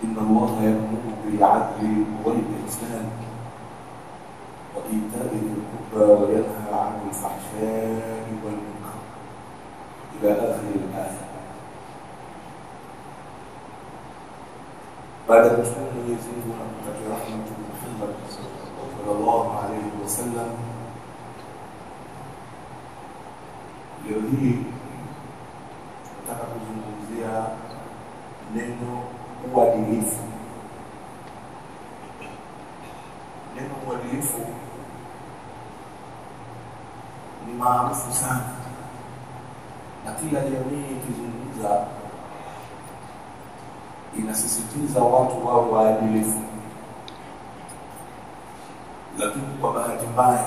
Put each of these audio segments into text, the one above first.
إن الله يأمر بالعدل والإحسان وإيتاء ذي القربى وينهى عن الفحشاء والمنكر إلى آخر الآية. بعد أن نشكر Mwenyezi Mungu na kumtakia rehema Mtume Muhammad sallallahu alayhi wasallam, leo hii nataka kuzungumzia neno uadilifu. Neno uadilifu ni maarufu sana na kila jamii ikizungumza inasisitiza watu wao waadilifu, lakini kwa bahati mbaya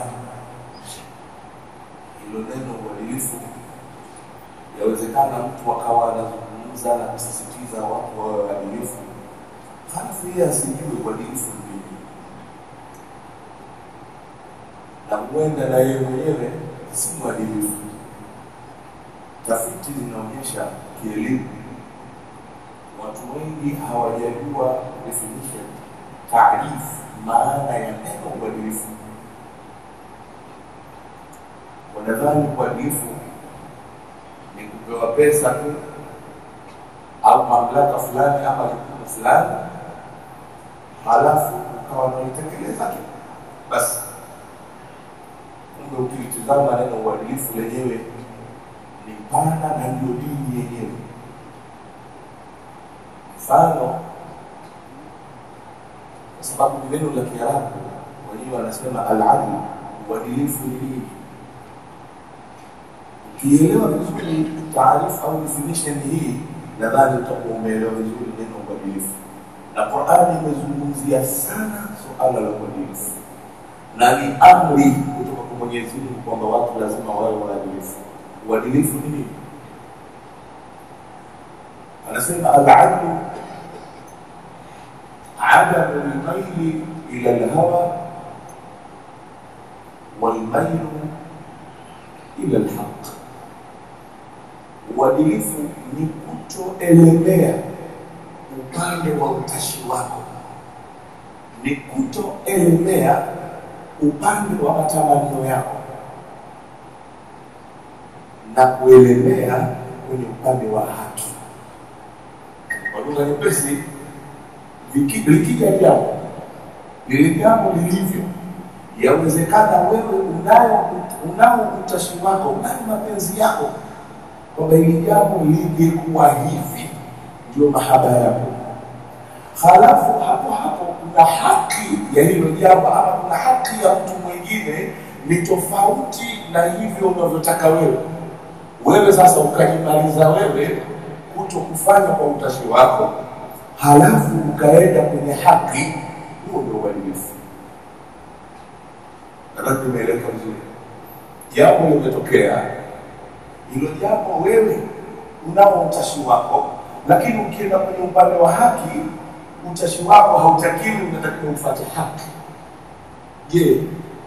hilo neno uadilifu yawezekana mtu akawa anazungumza na kusisitiza watu wawe waadilifu, halafu yeye asijue uadilifu ni nini, na huenda na yeye mwenyewe si mwadilifu. Tafiti zinaonyesha kielimu watu wengi hawajajua definition, taarifu, maana ya neno uadilifu. Wanadhani uadilifu ni kupewa pesa tu au mamlaka fulani ama jukumu fulani, halafu ukawa unaitekeleza tu basi. Kumbe ukitizama neno uadilifu lenyewe ni pana na ndio dini yenyewe. Mfano, kwa sababu ni neno la Kiarabu, wenyewe wanasema al-adl, uadilifu ni nini? Ukielewa vizuri taarifa au definition hii, nadhani utakuwa umeelewa vizuri neno uadilifu. Na Qur'ani imezungumzia sana suala la uadilifu, na ni amri kutoka kwa Mwenyezi Mungu kwamba watu lazima wawe waadilifu. Uadilifu ni nini? Anasema al-adl عدم الميل إلى الهوى والميل إلى الحق. Uadilifu ni kutoelemea upande wa utashi wako, ni kutoelemea upande wa matamanio yako na kuelemea kwenye upande wa haki. Kwa lugha nyepesi, likija jambo, lile jambo lilivyo, yawezekana wewe unao utashi wako, unao mapenzi yako kwamba hili jambo lingekuwa hivi, ndio mahaba yako. Halafu hapo kuna haki ya hilo jambo, ama kuna haki ya mtu mwingine ni tofauti na hivyo unavyotaka wewe sasa ukajimaliza wewe kuto kufanya kwa utashi wako, halafu ukaenda kwenye haki, huo ndio uadilifu. Nadhani nimeeleka vizuri. Jambo limetokea, hilo jambo wewe unao utashi wako, lakini ukienda kwenye upande wa haki, utashi wako hautakiwi, unatakiwa ufuate haki. Je,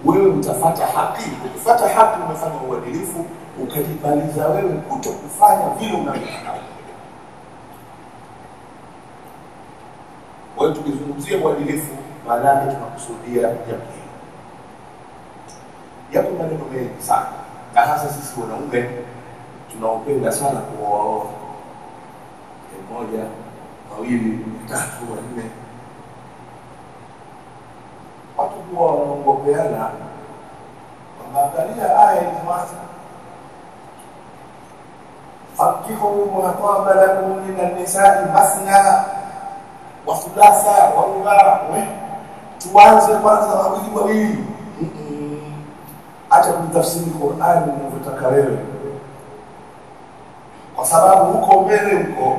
wewe utafuata haki? Ukifuata haki umefanya uadilifu, ukajibaliza wewe kuto kufanya vile unavyotaka. Kwa hiyo tukizungumzia uadilifu, maana yake tunakusudia jambo hili. Yapo maneno mengi sana, na hasa sisi wanaume tunaopenda sana kuoa mmoja, mawili, tatu, wanne. Watu huwa wanaongopeana wanaangalia aya ilizowasa, fakihu muhataba lakum minan nisa'i masna wa thulatha wa ruba'. Tuanze kwanza wawili. Acha kutafsiri Qur'ani unavyotaka wewe, kwa sababu huko mbele huko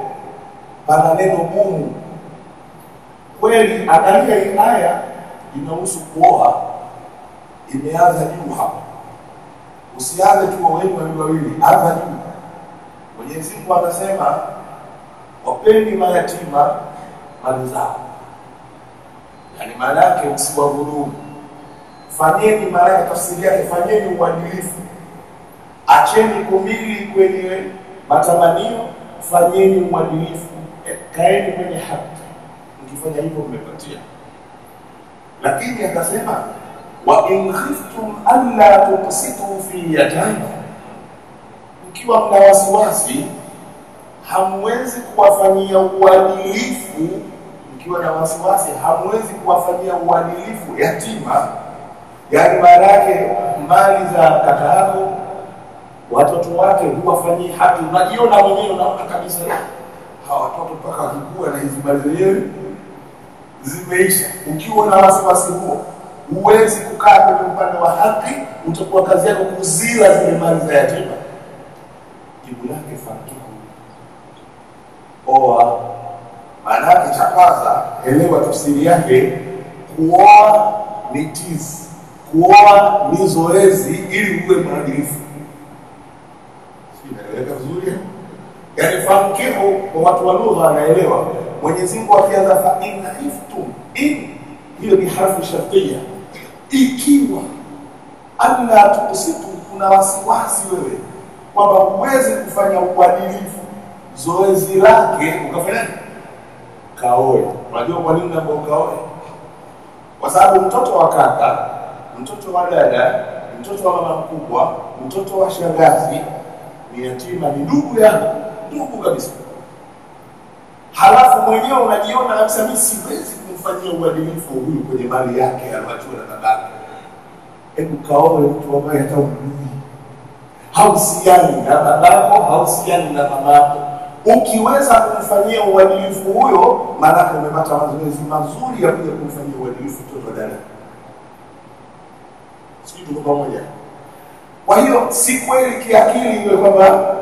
pana neno gumu kweli. Angalia hii aya inahusu kuoa, imeanza juu hapa. Usianze tu wewe wawili, anza juu. Mwenyezi Mungu anasema wapeni mayatima mali zao, yani maana yake msiwadhulumu. Fanyeni, maana ya tafsiri yake fanyeni uadilifu, acheni kumili kwenye matamanio, fanyeni uadilifu, kaeni kwenye haki, Ukifanya hivyo umepatia. Lakini akasema wa in khiftum alla tuqsitu fi yatama, mkiwa mna wasiwasi hamwezi kuwafanyia uadilifu, mkiwa na wasiwasi hamwezi kuwafanyia uadilifu yatima, yani maana yake mali za kaka yako watoto wake huwafanyii haki. Unajiona mwenyewe, unaona kabisa hawa watoto mpaka wakikua na hizi mali zenyewe zimeisha. Ukiwa na wasiwasi huo huwezi kukaa kwenye upande wa haki, utakuwa kazi yako kuzila zile mali za yatima. Jibu lake fankihu, oa. Maana yake cha kwanza, elewa tafsiri yake, kuoa ni tizi, kuoa ni zoezi ili uwe mwadilifu. Inaeleweka vizuri? Yani fankihu kwa watu wa lugha anaelewa. Mwenyezi Mungu akianza fa in khiftum, in hiyo ni harfu shartia, ikiwa alla tuqsitu, kuna wasiwasi wewe kwamba huwezi kufanya uadilifu, zoezi lake ukafanya kaoe. Unajua kwa nini ndio kaoe? Kwa sababu mtoto wa kaka, mtoto wa dada, mtoto wa mama mkubwa, mtoto wa shangazi ni yatima, ni ndugu yako, ndugu kabisa. Halafu mwenyewe unajiona kabisa mimi siwezi kumfanyia uadilifu huyu kwenye mali yake aliyoachwa na babake. Hebu kaoe mtu ambaye hata umjui, hausiani na babako, hausiani na mamako. Ukiweza kumfanyia uadilifu huyo, maana umepata mazoezi mazuri ya kuja kumfanyia uadilifu mtoto wa dada. Sisi tuko pamoja. Kwa hiyo si kweli kiakili iwe kwamba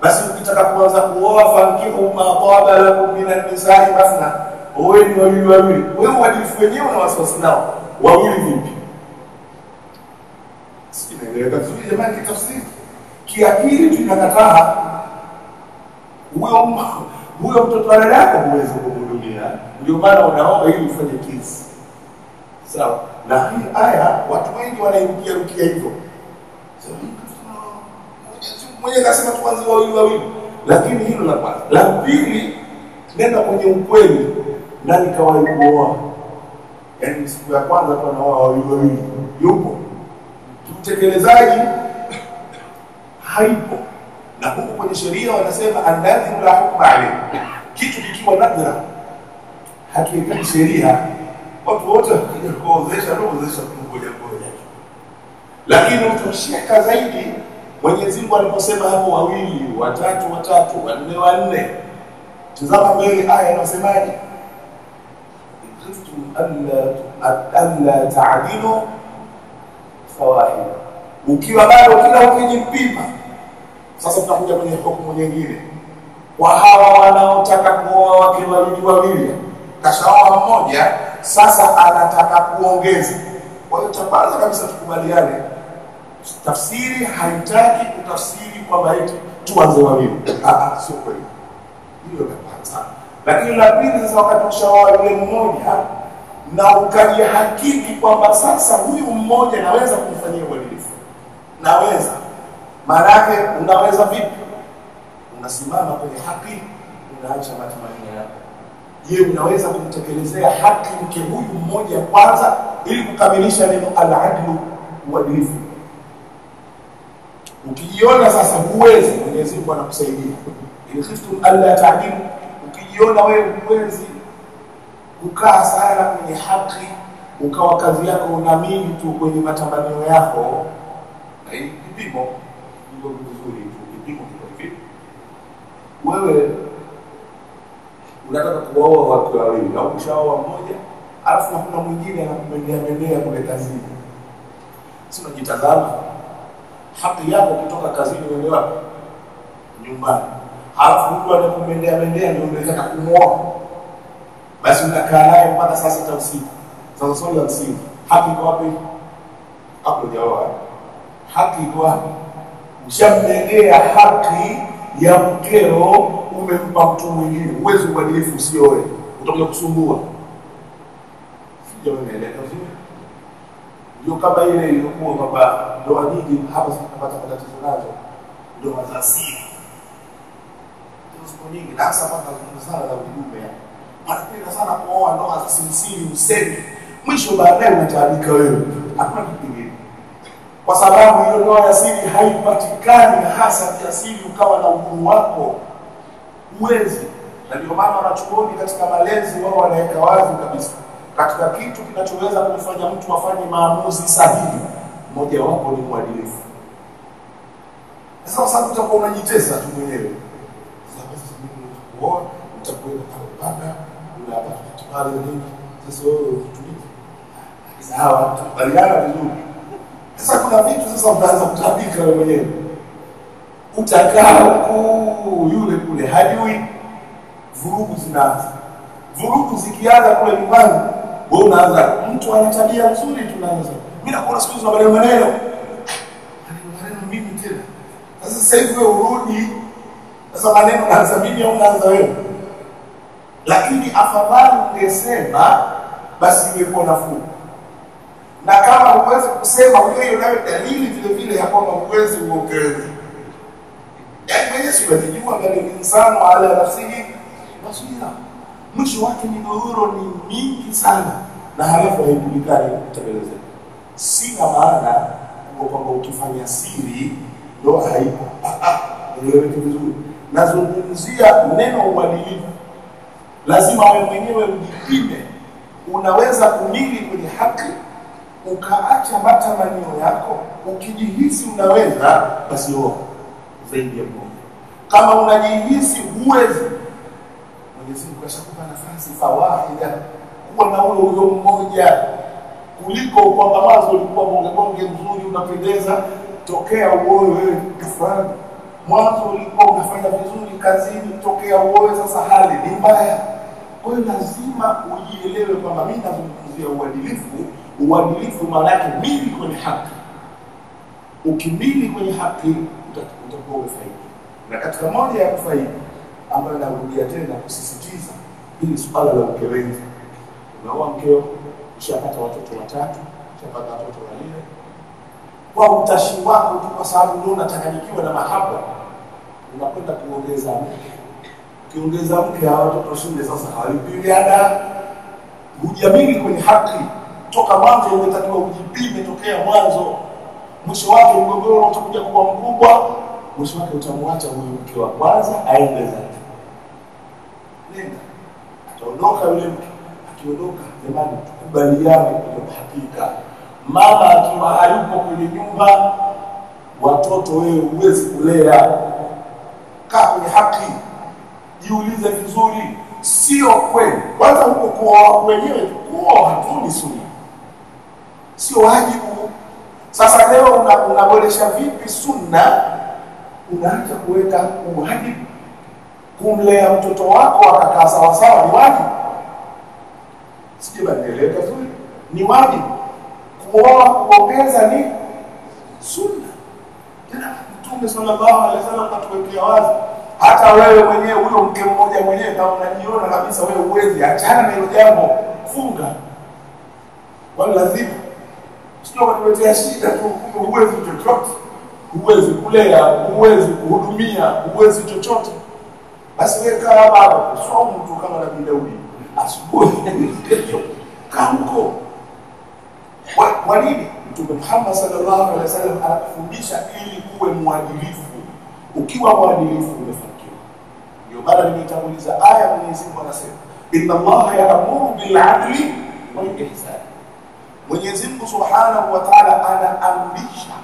basi ukitaka kuanza kuoa fankihu ma taba lakum minan nisa'i masna, wewe ni wawili. Wewe uadilifu wenyewe na wasiwasi nao wawili vipi? Sisi naeleweka vizuri jamani kitafsiri. Kiakili tunakataa huyo mtoto wa dada yako huwezi kumhudumia, ndio maana unaoa ili ufanye kesi. Sawa? Na hii aya watu wengi wanaingia hivyo. Mwenye nasema tuanze wawili, lakini hilo la kwanza. La pili, nenda kwenye ukweli, nani kawahi kuoa? Yaani siku ya kwanza tu anaoa wawili, yupo? Mtekelezaji haipo. Na huko kwenye sheria wanasema an-nadhru la hukma alayhi, kitu kikiwa nadra hakika sheria, watu wote wakija kuozesha mmoja. Lakini utosheka zaidi Mwenyezi Mungu aliposema hapo wawili, watatu, wanne. Tazama mbele aya inasemaje? alla ta'dilu fawahid. Ukiwa bado kila ukijipima. Sasa tutakuja kwenye hukumu nyingine. Kwa hawa wanaotaka kuoa wake wawili, kashaoa mmoja, sasa anataka kuongeza. Kwa hiyo kwanza kabisa tukubaliane, tafsiri haitaki kutafsiri kwamba eti tuanze wawili. Sio kweli. Hiyo ni kwanza. Lakini la pili, sasa wakati ushaoa yule mmoja na ukajihakiki kwamba sasa huyu mmoja naweza kumfanyia uadilifu. Naweza. Maana yake unaweza vipi? Unasimama kwenye haki, unaacha matamanio yako. Je, unaweza kumtekelezea haki mke huyu mmoja kwanza ili kukamilisha neno al-adlu, uadilifu? Ukijiona sasa huwezi, Mwenyezi Mungu anakusaidia. In khiftum alla ta'dilu, ukijiona wewe huwezi kukaa sana kwenye haki, ukawa kazi yako unamili tu kwenye matamanio yako, hii kipimo ndio vizuri tu, kipimo hivi. Wewe unataka kuoa watu wawili au kushaoa mmoja, alafu na kuna mwingine anakumendea kule kazini. Si unajitazama haki yako kutoka kazini uende wapi? Nyumbani. Alafu mtu anakumendea ndio unataka kumuoa. Basi unakaa naye mpaka saa 6 usiku. Sasa swali la msingi, haki iko wapi? Hapo jawabu. Haki iko wapi? Ushamendea haki ya mkeo, umempa mtu mwingine. Uwezo uadilifu usioe, utakuja kusumbua. Sio unaeleka vizuri? Ndio kama ile iliyokuwa baba ndoa nyingi hapa zinapata matatizo nazo, ndoa za siri. Ndio siku nyingi hasa mpaka sana na ujumbe. wanapenda sana kuoa ndoa za siri usemi, mwisho baadaye unataabika wewe. Hakuna kitu kingine, kwa sababu hiyo ndoa ya siri haipatikani hasa kiasili ukawa na uhuru wako, uwezi. Na ndio maana wanachuoni katika malezi wao wanaweka wazi kabisa, katika kitu kinachoweza kumfanya mtu afanye maamuzi sahihi, mmoja wapo ni uadilifu. Sasa sababu utakuwa unajitesa tu mwenyewe. Sasa mimi nitakuoa, nitakwenda panga, unapata kibali nini? Sasa wewe utulie. Sawa, tutakubaliana vizuri. Sasa kuna vitu sasa utaanza kutabika wewe mwenyewe. Utakaa yule kule hajui, vurugu zinaanza. Vurugu zikianza kule nyumbani, wewe unaanza, mtu ana tabia nzuri tunaanza. Mimi nakuona siku hizo maneno. Mimi tena. Sasa hivi wewe urudi. Sasa maneno naanza mimi au naanza wewe? Lakini afadhali ungesema basi ingekuwa nafuu. Na kama huwezi kusema wewe unayo dalili vile vile ya kwamba huwezi uongeze. Yaani Yesu alijua bali insano ala nafsihi basira. Mwisho wake migogoro ni mingi sana na halafu haijulikani kutekelezeka. Sina maana kwamba ukifanya siri ndio haipo. Nieleweke vizuri. Nazungumzia neno uadilifu. Lazima wewe mwenyewe ujipime. Unaweza kumili kwenye haki ukaacha matamanio yako. Ukijihisi unaweza, basi oa zaidi ya mmoja. Kama unajihisi huwezi, Mwenyezi Mungu kashakupa nafasi fawahida, kuwa na huyo mmoja, kuliko kwamba mwanzo ulikuwa bonge mzuri unapendeza, tokea uoe wewe kafara. Mwanzo ulikuwa unafanya vizuri kazini, tokea uoe sasa hali ni mbaya. Kwa hiyo lazima ujielewe kwamba mimi nazungumzia uadilifu. Uadilifu maana yake mili kwenye haki. Ukimili kwenye haki utakuwa umefaidi. Na katika moja ya kufaidi ambayo narudia tena kusisitiza, hili swala la ukewenzi. Unaoa mkeo, ushapata watoto 3, ushapata watoto 4. Kwa utashi wako tu, kwa sababu ndio unatanganyika na mahaba, unakwenda kuongeza mke. Ukiongeza mke hawa watoto shule sasa hawalipi ada. Hujamili kwenye haki. Toka mwanzo ungetakiwa ujipime tokea mwanzo. Mwisho wake mgogoro utakuja kuwa mkubwa. Mwisho wake utamwacha huyo mke wa kwanza aende zake. Nenda. Ataondoka yule mke. Akiondoka, jamani, tukubaliane kwa hakika. Mama akiwa hayupo kwenye nyumba, watoto wewe huwezi kulea. Kaa kwenye haki. Jiulize vizuri, sio kweli. Kwanza huko kuoa wenyewe, kuoa hatuni sunna. Sio wajibu. Sasa leo unaboresha vipi sunna? Unaanza kuweka wajibu. Kumlea mtoto wako akakaa sawa sawa ni wajibu. Sije badieleka vizuri. Ni wajibu. Kuoa kuongeza ni sunna. Tena Mtume sallallahu alaihi wasallam katuwekea wazi, hata wewe mwenyewe huyo mke mmoja mwenyewe kama unajiona kabisa wewe uwezi, achana na hilo jambo, funga. Wala lazima sio kukuletea shida tu, huwezi chochote, huwezi kulea, huwezi kuhudumia, huwezi chochote. Basi wewe kama baba, sio mtu kama Nabii Daudi, asubuhi kesho kamko. Kwa nini? Mtume Muhammad sallallahu alaihi wasallam anafundisha ili kuwe mwadilifu. Ukiwa mwadilifu umefanikiwa. Ndio maana nimetanguliza aya Mwenyezi Mungu anasema, inna Allaha ya'muru bil 'adli wal ihsan. Mwenyezi Mungu Subhanahu wa Ta'ala anaamrisha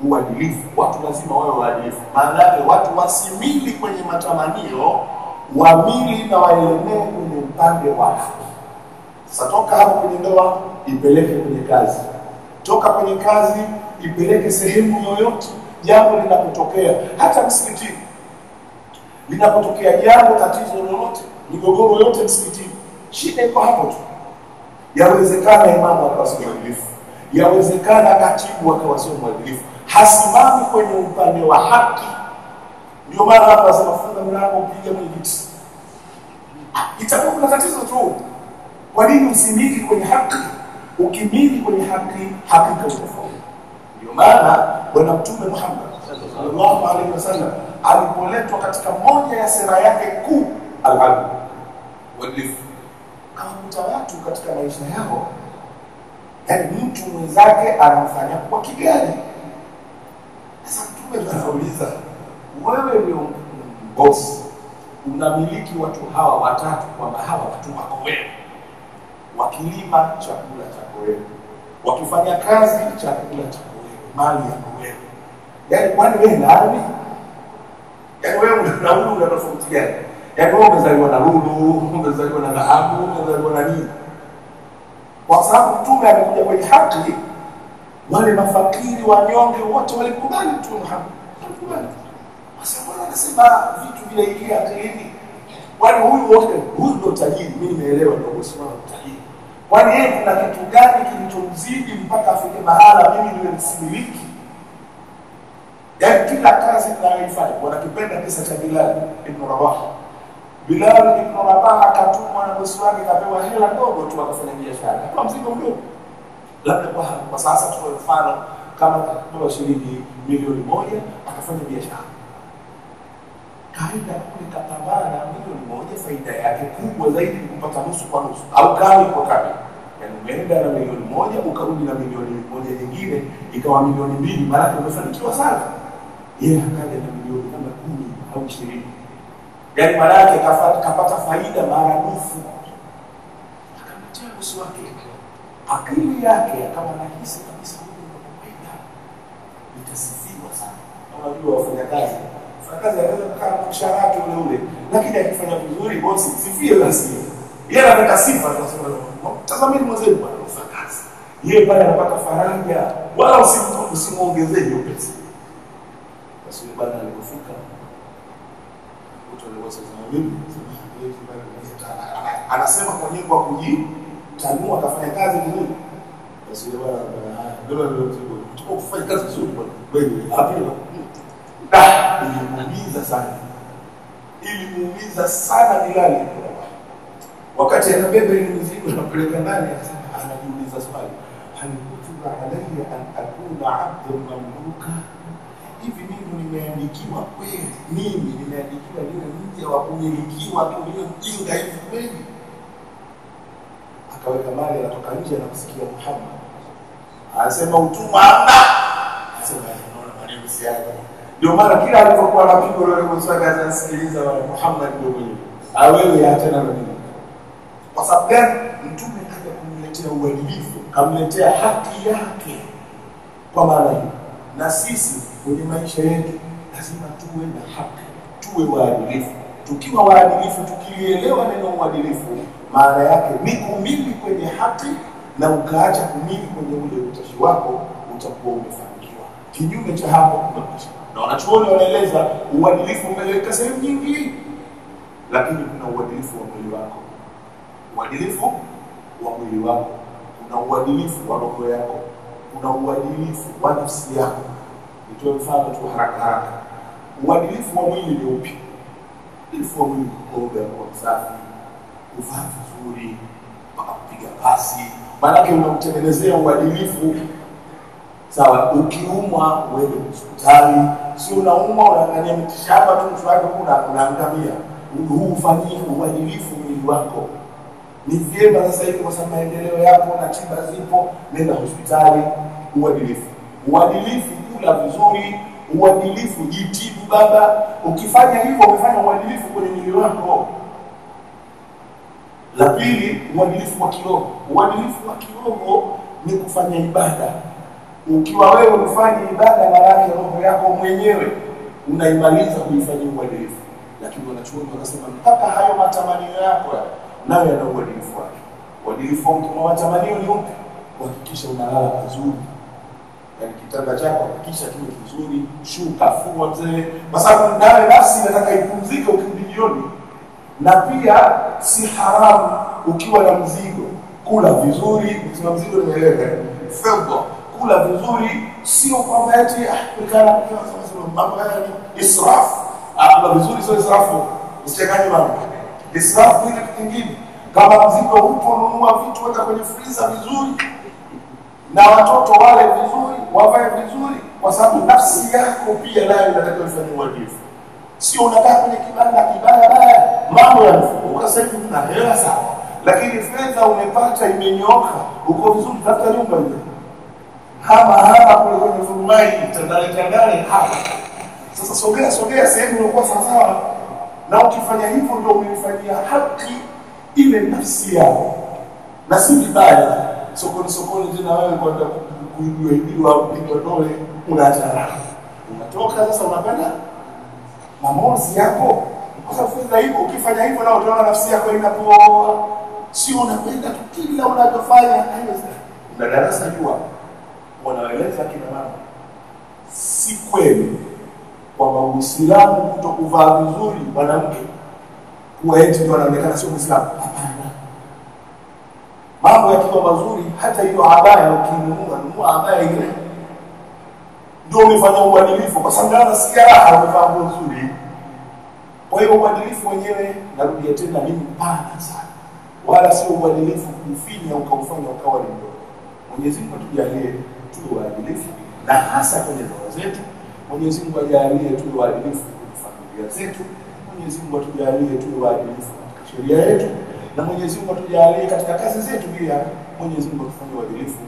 uadilifu. Watu lazima wawe waadilifu. Maana yake watu wasimili kwenye matamanio, wamili na waelemee kwenye upande wa haki. Sasa toka hapo kwenye ndoa, ipeleke kwenye kazi. Toka kwenye kazi, ipeleke sehemu yoyote. Jambo linapotokea, hata msikitini, linapotokea jambo, tatizo lolote, migogoro yote msikitini, shida iko hapo tu. Yawezekana imamu akawa sio mwadilifu, yawezekana katibu akawa sio mwadilifu, hasimami kwenye upande wa haki. Ndio maana hapa nasema funga mlango, piga mwenyekiti. Itakuwa kuna tatizo tu. Kwa nini usimiki kwenye haki? Ukimiki kwenye haki, hakika utafaulu. Ndio maana Bwana Mtume Muhammad sallallahu alaihi wasallam alipoletwa katika moja ya sera yake kuu, al-adl uadilifu. Kawakuta watu katika maisha yao, yaani mtu mwenzake anamfanya kwa kigani. Sasa Mtume anauliza, wewe ndio boss, unamiliki watu hawa watatu, kwamba hawa watu wako wewe, wakilima chakula chako wewe, wakifanya kazi chakula chako wewe, mali yako wewe. Yaani kwani wewe nani? Yaani wewe una tofauti gani? Yaani wewe umezaliwa na lulu, umezaliwa na dhahabu, umezaliwa na nini? Kwa sababu Mtume amekuja kwenye haki, wale mafakiri wanyonge wote walikubali Mtume Muhammad. Walikubali. Kwa sababu anasema vitu vinaingia akilini. Kwani huyu ndio tajiri, mimi nimeelewa ndio bosi wangu tajiri. Kwani yeye kuna kitu gani kilichomzidi mpaka afike mahala mimi niwe msimiliki? Yaani kila kazi ninayoifanya, wanakipenda kisa cha Bilal ibn Rabah. Bilal ibn Rabah akatumwa na bosi wake, kapewa hela ndogo tu akafanya biashara. Kwa mzigo mdogo. Labda kwa sasa tuwe mfano kama kwa shilingi milioni 1 akafanya biashara. Kaida kule katambana na milioni 1, faida yake kubwa zaidi ni kupata nusu kwa nusu au kali kwa kali. Yaani umeenda na milioni 1 ukarudi na milioni 1 nyingine ikawa milioni 2, maana umefanikiwa sana. Yeye akaja na milioni kama 10 au 20. Yaani maana yake kapata faida mara nusu. Akamtia bosi wake. Akili yake kama anahisi kabisa huyu ndio faida. Itasifiwa sana. Unajua wafanyakazi anaweza kukaa mshahara wake ule, lakini akifanya vizuri bosi sifie basi. Yeye anataka sifa, tunasema tazameni mzee bwana anafanya kazi. Yeye pale anapata faraja, wala usimuongezee hiyo pesa. Basi bwana alipofika mtu aliweza mimi anasema kwa nini kwa kujitanua akafanya kazi vizuri. Basi bwana ndio kufanya kazi vizuri bwana. Wewe hapo ilimuumiza sana Bilal. Wakati anabeba ile mizigo anapeleka ndani, anajiuliza swali, hal kutiba alayya an akuna 'abdan mamluka? Hivi mimi nimeandikiwa kweli? Mimi nimeandikiwa niwe mja wa kumilikiwa tu, niwe mjinga hivi kweli? Akaweka mali, anatoka nje na kusikia Muhammad anasema utumwa hapa. Anasema naona maneno si yake. Ndio maana kila alipokuwa anapigwa yule mswaki anasikiliza wale Muhammad ndio mwenyewe. Awewe hata na mimi. Kwa sababu gani? Mtume akaja kumletea uadilifu, kamletea haki yake. Kwa maana hiyo, na sisi kwenye maisha yetu lazima tuwe na haki, tuwe waadilifu. Tukiwa waadilifu, tukielewa neno uadilifu, maana yake ni kumili kwenye haki na ukaacha kumili kwenye ule utashi wako, utakuwa umefanikiwa. Kinyume cha hapo unakosa. Na wanachuoni wanaeleza uadilifu umeleka sehemu nyingi, lakini kuna uadilifu wa mwili wako. Uadilifu wa mwili wako, kuna uadilifu wa roho yako, kuna uadilifu wa nafsi yako. Nitoe mfano tu haraka. Uadilifu wa mwili ni upi? Uadilifu wa mwili kuoga kwa msafi, kuvaa vizuri, mpaka kupiga pasi. Maana yake unamtengenezea uadilifu. Sawa, ukiumwa wewe hospitali, si unaumwa unaangalia mitishamba tu mtu wako unaangamia. Huu ufanyie uadilifu mwili wako. Ni vyema sasa hivi kwa sababu maendeleo yapo na tiba zipo, nenda hospitali. Uadilifu. Uadilifu kula vizuri, uadilifu jitibu baba. Ukifanya hivyo umefanya uadilifu kwenye mwili wako. La pili, uadilifu wa kiroho. Uadilifu wa kiroho ni kufanya ibada. Ukiwa wewe unafanya ibada, maana roho yako mwenyewe unaimaliza kuifanyia uadilifu. Lakini wanachuoni wanasema mpaka hayo matamanio yako nayo yana uadilifu wake. Uadilifu wa matamanio ni upi? Kuhakikisha unalala vizuri. Yaani kitanda chako hakikisha kiwe kizuri, shuka fua mzee. Kwa sababu nawe nafsi inataka ipumzike ukirudi jioni. Na pia si haramu ukiwa na mzigo kula vizuri, ukiwa mzigo nimeeleka. Fedha kula vizuri, sio kwamba eti nikala kwa sababu mambo haya ni israfu. Kula vizuri sio israfu. Usichanganye mambo. Israfu ni kitu kingine. Kama mzigo upo, nunua vitu weka kwenye freezer vizuri. Na watoto wale vizuri, wavae vizuri, kwa sababu nafsi yako pia nayo inatakiwa ifanye uadilifu. Sio unakaa kwenye kibanda kibaya mambo yanafunguka sasa hivi una hela sawa, lakini fedha umepata imenyoka, uko vizuri, tafuta nyumba hiyo. Hapa kule kwenye furumai tandale hapa. Sasa sogea sehemu iliyokuwa sawa, na ukifanya hivyo ndio umefanyia haki ile nafsi yako. Na si vibaya sokoni tena wewe kwenda kuibiwa kupigwa dole, unaacha unatoka sasa unakwenda mamozi yako. Kwa sababu fedha hiyo ukifanya hivyo na utaona nafsi yako inapoa, sio unakwenda tu kila unachofanya. Na darasa jua wanaeleza kina mama, si kweli kwamba Uislamu kutokuvaa vizuri mwanamke kuwa eti ndio anaonekana sio Muislamu. Hapana. Mambo yakiwa mazuri, hata hiyo habaya ukinunua habaya ile ndio umefanya uadilifu, kwa sababu anasikia raha umevaa nguo nzuri. Kwa hiyo uadilifu wenyewe, narudia tena, ni mpana sana, wala sio uadilifu kufinya ukaufanya ukawa ni mdogo. Mwenyezi Mungu atujalie tuwe waadilifu, na hasa kwenye ndoa zetu. Mwenyezi Mungu ajalie tuwe waadilifu kwenye familia zetu. Mwenyezi Mungu atujalie tuwe waadilifu katika sheria yetu, na Mwenyezi Mungu atujalie katika kazi zetu pia. Mwenyezi Mungu atufanyie waadilifu.